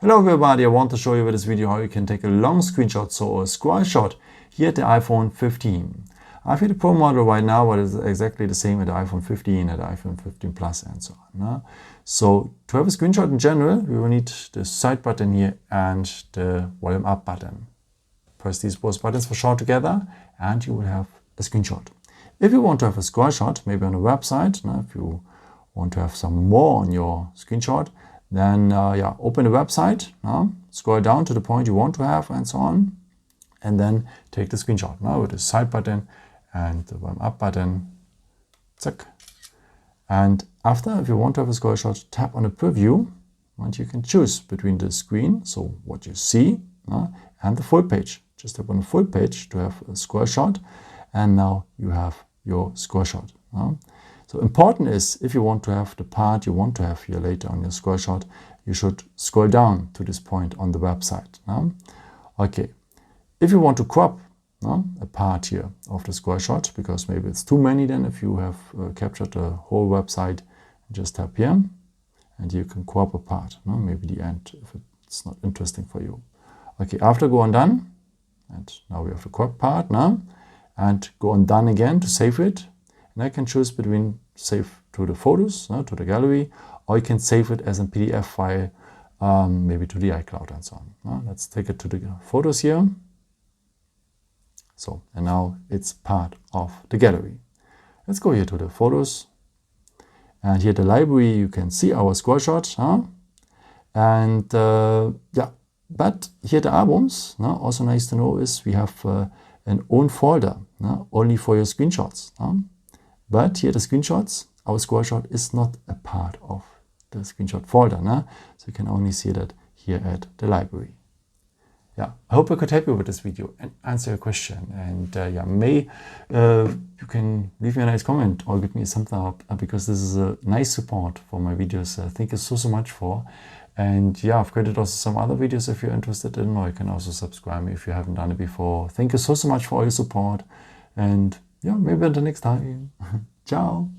Hello everybody, I want to show you with this video how you can take a long screenshot, so a scroll shot here at the iPhone 15. I have here the Pro model right now, but it's exactly the same at the iPhone 15, at the iPhone 15 Plus and so on. So to have a screenshot in general, we will need the side button here and the volume up button. Press these both buttons for short together and you will have a screenshot. If you want to have a scroll shot, maybe on a website, if you want to have some more on your screenshot, then open the website, scroll down to the point you want to have and so on, and then take the screenshot with the side button and the volume up button. Zack. And after, if you want to have a scroll shot, tap on the preview and you can choose between the screen, so what you see, and the full page. Just tap on the full page to have a scroll shot, and now you have your scroll shot. So important is, if you want to have the part you want to have here later on your scroll shot, you should scroll down to this point on the website. Okay, if you want to crop a part here of the scroll shot, because maybe it's too many, then if you have captured the whole website, just tap here and you can crop a part, maybe the end, if it's not interesting for you. Okay, after go on done, and now we have the crop part, and go on done again to save it. And I can choose between save to the photos, to the gallery, or you can save it as a PDF file, maybe to the iCloud and so on. Let's take it to the photos here. So, and now it's part of the gallery. Let's go here to the photos. And here the library, you can see our scroll shot. And but here the albums, also nice to know is we have an own folder, only for your screenshots. But here the screenshots, our scroll shot is not a part of the screenshot folder. So you can only see that here at the library. Yeah, I hope I could help you with this video and answer your question. And you can leave me a nice comment or give me a thumbs up, because this is a nice support for my videos. Thank you so much for. And I've created also some other videos if you're interested in, or you can also subscribe me if you haven't done it before. Thank you so much for all your support. And maybe until next time. Ciao.